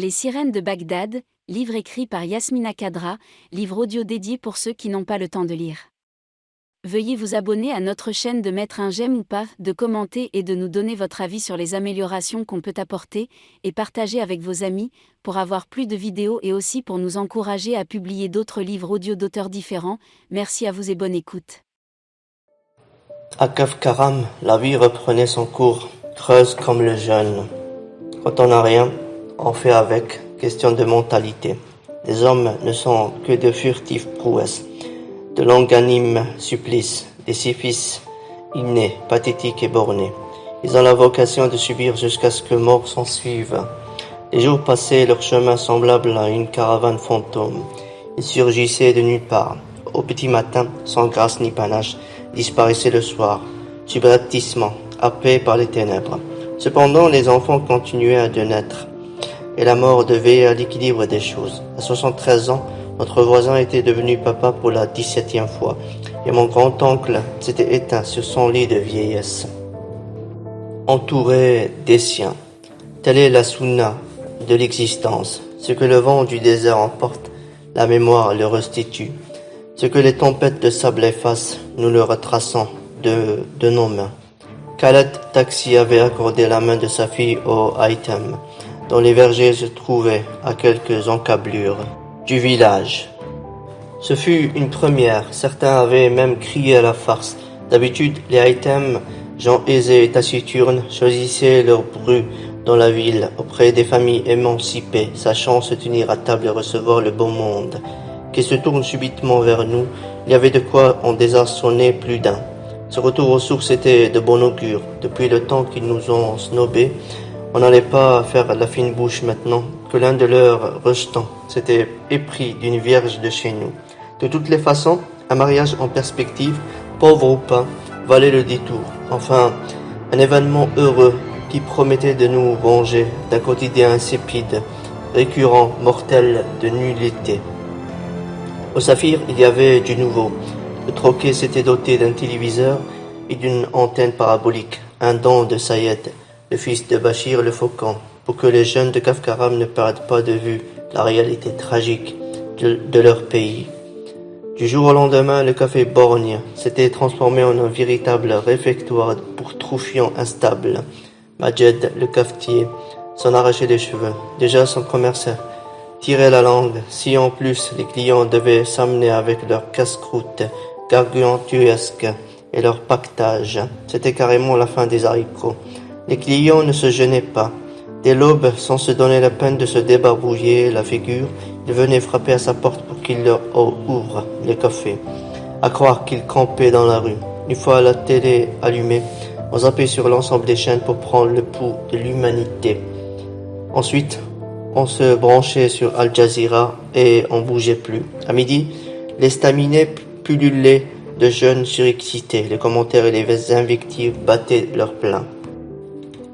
Les sirènes de Bagdad, livre écrit par Yasmina Kadra, livre audio dédié pour ceux qui n'ont pas le temps de lire. Veuillez vous abonner à notre chaîne, de mettre un j'aime ou pas, de commenter et de nous donner votre avis sur les améliorations qu'on peut apporter, et partager avec vos amis, pour avoir plus de vidéos et aussi pour nous encourager à publier d'autres livres audio d'auteurs différents. Merci à vous et bonne écoute. À Kafkaram, la vie reprenait son cours, creuse comme le jeûne. Quand on n'a rien, on fait avec, question de mentalité. Les hommes ne sont que de furtives prouesses, de longanimes supplices, des syphis innés, pathétiques et bornés. Ils ont la vocation de subir jusqu'à ce que mort s'en suive. Les jours passaient leur chemin semblable à une caravane fantôme. Ils surgissaient de nulle part. Au petit matin, sans grâce ni panache, disparaissaient le soir, subrepticement, happés par les ténèbres. Cependant, les enfants continuaient de naître, et la mort devait à l'équilibre des choses. À 73 ans, notre voisin était devenu papa pour la 17e fois, et mon grand-oncle s'était éteint sur son lit de vieillesse, entouré des siens. Telle est la sunna de l'existence. Ce que le vent du désert emporte, la mémoire le restitue. Ce que les tempêtes de sable effacent, nous le retraçons de nos mains. Khaled Taxi avait accordé la main de sa fille au Haitham, dont les vergers se trouvaient à quelques encablures du village. Ce fut une première, certains avaient même crié à la farce. D'habitude, les Haitham, gens aisés et taciturnes, choisissaient leur bru dans la ville, auprès des familles émancipées, sachant se tenir à table et recevoir le beau monde, qui se tourne subitement vers nous. Il y avait de quoi en désarçonner plus d'un. Ce retour aux sources était de bon augure. Depuis le temps qu'ils nous ont snobés, on n'allait pas faire la fine bouche maintenant que l'un de leurs rejetants s'était épris d'une vierge de chez nous. De toutes les façons, un mariage en perspective, pauvre ou pas, valait le détour. Enfin, un événement heureux qui promettait de nous venger d'un quotidien insipide, récurrent, mortel, de nullité. Au Saphir, il y avait du nouveau. Le troquet s'était doté d'un téléviseur et d'une antenne parabolique, un don de Sayed, le fils de Bachir le Faucon, pour que les jeunes de Kafkaram ne perdent pas de vue la réalité tragique de leur pays. Du jour au lendemain, le café Borgne s'était transformé en un véritable réfectoire pour troufions instables. Majed, le cafetier, s'en arrachait les cheveux. Déjà son commerce tirait la langue. Si en plus les clients devaient s'amener avec leurs casse-croûtes gargantuesques et leur pactage, c'était carrément la fin des haricots. Les clients ne se gênaient pas. Dès l'aube, sans se donner la peine de se débarbouiller la figure, ils venaient frapper à sa porte pour qu'il leur ouvre le café. À croire qu'ils campaient dans la rue. Une fois la télé allumée, on zappait sur l'ensemble des chaînes pour prendre le pouls de l'humanité. Ensuite, on se branchait sur Al Jazeera et on bougeait plus. À midi, les staminés pullulaient de jeunes surexcités. Les commentaires et les invectives battaient leur plein.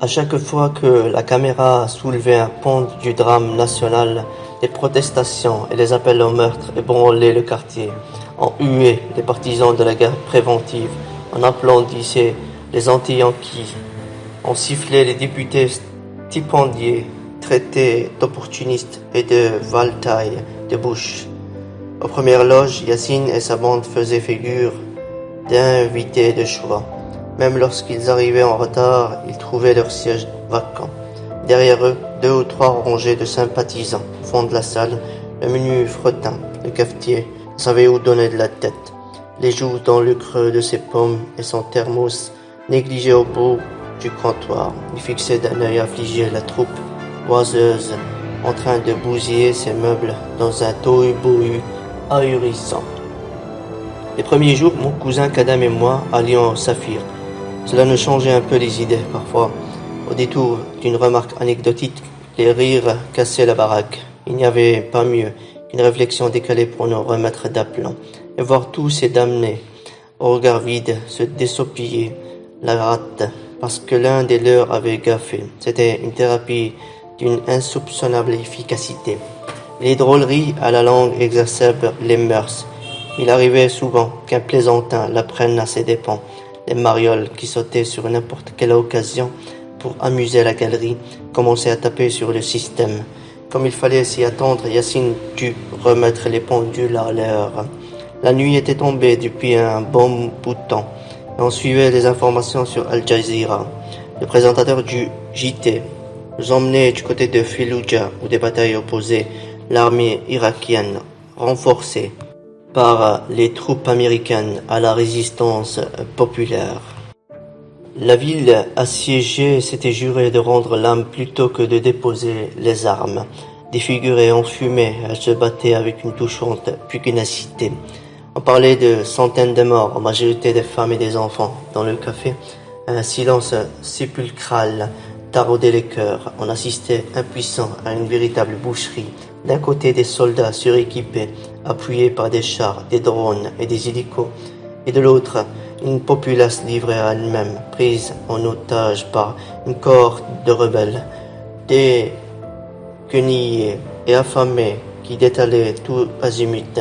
À chaque fois que la caméra soulevait un pan du drame national, les protestations et les appels au meurtre ébranlaient le quartier. On huait les partisans de la guerre préventive, on applaudissait les anti-yankees, on sifflait les députés stipendiés, traités d'opportunistes et de valetailles de Bush. Aux premières loges, Yassine et sa bande faisaient figure d'invités de choix. Même lorsqu'ils arrivaient en retard, ils trouvaient leur siège vacant. Derrière eux, 2 ou 3 rangées de sympathisants. Au fond de la salle, le menu fretin, le cafetier savait où donner de la tête. Les joues dans le creux de ses paumes et son thermos négligé au bout du comptoir. Il fixait d'un œil affligé la troupe oiseuse en train de bousiller ses meubles dans un tohu-bohu ahurissant. Les premiers jours, mon cousin Kadam et moi allions au Saphir. Cela nous changeait un peu les idées parfois. Au détour d'une remarque anecdotique, les rires cassaient la baraque. Il n'y avait pas mieux qu'une réflexion décalée pour nous remettre d'aplomb et voir tous ces damnés au regard vide se désopiller la rate parce que l'un des leurs avait gaffé. C'était une thérapie d'une insoupçonnable efficacité. Les drôleries à la langue exacerbent les mœurs. Il arrivait souvent qu'un plaisantin la prenne à ses dépens. Les marioles qui sautaient sur n'importe quelle occasion pour amuser la galerie commençaient à taper sur le système, Comme il fallait s'y attendre, Yassine dut remettre les pendules à l'heure. La nuit était tombée depuis un bon bout de temps, et on suivait les informations sur Al Jazeera. Le présentateur du JT nous emmenait du côté de Fallujah, où des batailles opposaient l'armée irakienne, renforcée par les troupes américaines à la résistance populaire. La ville assiégée s'était jurée de rendre l'âme plutôt que de déposer les armes. Défigurée, enfumée, elle se battait avec une touchante pugnacité. On parlait de centaines de morts, en majorité des femmes et des enfants. Dans le café, un silence sépulcral taraudait les cœurs. On assistait impuissant à une véritable boucherie. D'un côté, des soldats suréquipés, appuyés par des chars, des drones et des hélicos, et de l'autre, une populace livrée à elle-même, prise en otage par une cohorte de rebelles, déguenillés et affamés qui détalaient tout azimut,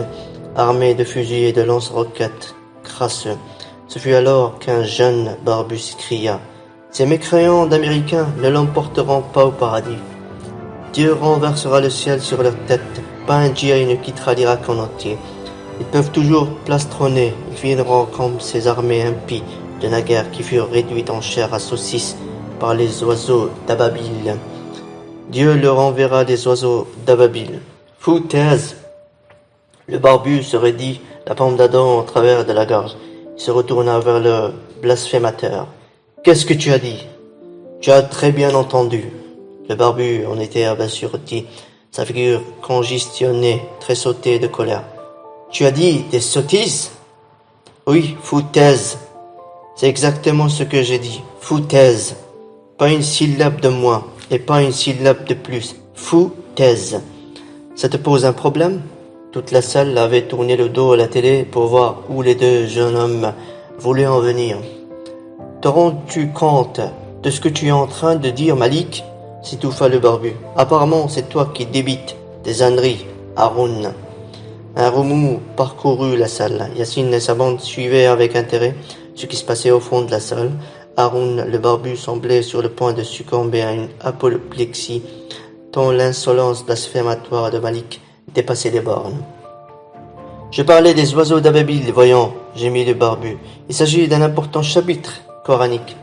armés de fusils et de lance-roquettes crasseux. Ce fut alors qu'un jeune barbu s'écria: « Ces mécréants d'Américains ne l'emporteront pas au paradis. Dieu renversera le ciel sur leur tête. Pas un GI ne quittera l'Irak en entier. Ils peuvent toujours plastronner, ils finiront comme ces armées impies de naguère qui furent réduites en chair à saucisse par les oiseaux d'Ababil. Dieu leur enverra des oiseaux d'Ababil. » Foutaise! Le barbu se raidit la pomme d'Adam au travers de la gorge. Il se retourna vers le blasphémateur. « Qu'est-ce que tu as dit? »« Tu as très bien entendu. » Le barbu en était abasourdi, sa figure congestionnée, tressautée de colère. « Tu as dit des sottises? »« Oui, foutaise. C'est exactement ce que j'ai dit. Foutaise. Pas une syllabe de moins et pas une syllabe de plus. Foutaise. Ça te pose un problème? » Toute la salle avait tourné le dos à la télé pour voir où les deux jeunes hommes voulaient en venir. « Te rends-tu compte de ce que tu es en train de dire, Malik ?» s'étouffa le barbu. « Apparemment, c'est toi qui débites des âneries, Haroun. » Un remous parcourut la salle. Yassine et sa bande suivaient avec intérêt ce qui se passait au fond de la salle. Haroun, le barbu, semblait sur le point de succomber à une apoplexie, tant l'insolence blasphématoire de Malik dépassait les bornes. « Je parlais des oiseaux d'Ababil, voyons, » gémit le barbu. « Il s'agit d'un important chapitre coranique. »«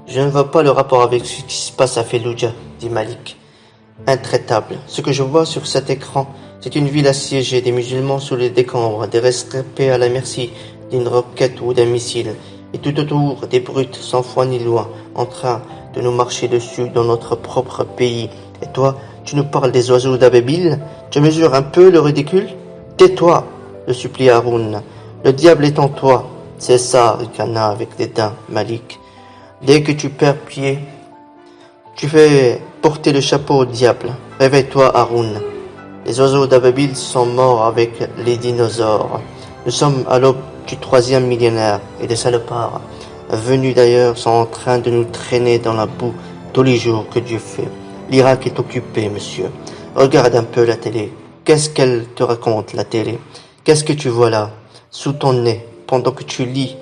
Je ne vois pas le rapport avec ce qui se passe à Fallujah, » dit Malik. « Intraitable. Ce que je vois sur cet écran, c'est une ville assiégée, des musulmans sous les décombres, des rescapés à la merci d'une roquette ou d'un missile, et tout autour des brutes sans foi ni loi, en train de nous marcher dessus dans notre propre pays. Et toi, tu nous parles des oiseaux d'Ababil? Tu mesures un peu le ridicule? Tais-toi, le supplia Haroun. Le diable est en toi. C'est ça, ricana avec dédain Malik. Dès que tu perds pied, tu fais porter le chapeau au diable. Réveille-toi, Haroun. Les oiseaux d'Ababil sont morts avec les dinosaures. Nous sommes à l'aube du 3e millénaire et des salopards, venus d'ailleurs, sont en train de nous traîner dans la boue tous les jours que Dieu fait. L'Irak est occupé, monsieur. Regarde un peu la télé. Qu'est-ce qu'elle te raconte, la télé? Qu'est-ce que tu vois là, sous ton nez, pendant que tu lis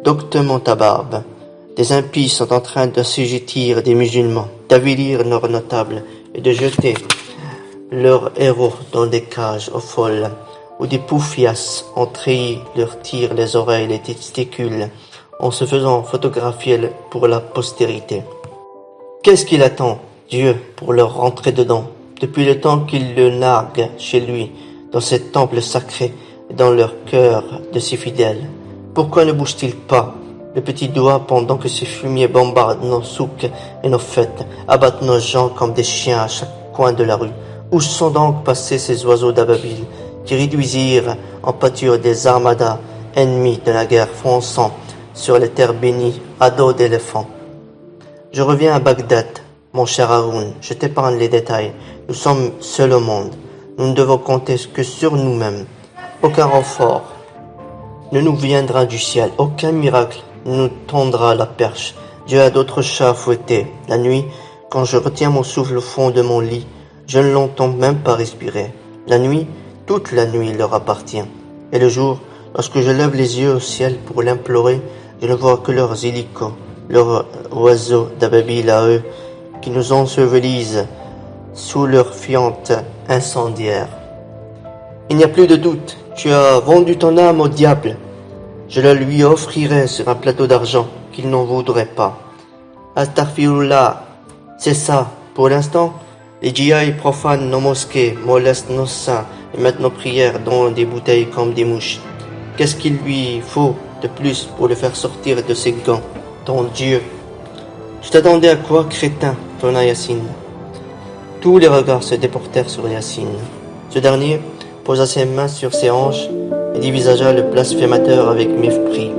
doctement ta barbe? Des impies sont en train d'assujettir des musulmans, d'avilir leurs notables et de jeter leurs héros dans des cages aux folles, où des poufias ont trahi leurs tirs, les oreilles, les testicules, en se faisant photographier pour la postérité. Qu'est-ce qu'il attend, Dieu, pour leur rentrer dedans, depuis le temps qu'il le nargue chez lui, dans ses temples sacrés et dans leur cœur de ses fidèles? Pourquoi ne bouge-t-il pas le petit doigt pendant que ces fumiers bombardent nos souks et nos fêtes, abattent nos gens comme des chiens à chaque coin de la rue? Où sont donc passés ces oiseaux d'Ababil qui réduisirent en pâture des armadas ennemis de la guerre fonçant sur les terres bénies à dos d'éléphants? Je reviens à Bagdad, mon cher Haroun, je t'épargne les détails. Nous sommes seuls au monde. Nous ne devons compter que sur nous-mêmes. Aucun renfort ne nous viendra du ciel. Aucun miracle ne nous tendra la perche. Dieu a d'autres chats à fouetter. La nuit, quand je retiens mon souffle au fond de mon lit, je ne l'entends même pas respirer. La nuit, toute la nuit leur appartient. Et le jour, lorsque je lève les yeux au ciel pour l'implorer, je ne vois que leurs hélicos, leurs oiseaux d'Ababil à eux, qui nous ensevelissent sous leur fiente incendiaire. Il n'y a plus de doute, tu as vendu ton âme au diable. Je la lui offrirai sur un plateau d'argent qu'il n'en voudrait pas. Astaghfirullah, c'est ça. Pour l'instant, les djihadistes profanent nos mosquées, molestent nos saints et mettent nos prières dans des bouteilles comme des mouches. Qu'est-ce qu'il lui faut de plus pour le faire sortir de ses gants, ton Dieu? Tu t'attendais à quoi, crétin, tonna Yassine. Tous les regards se déportèrent sur Yassine. Ce dernier posa ses mains sur ses hanches et dévisagea le blasphémateur avec mépris.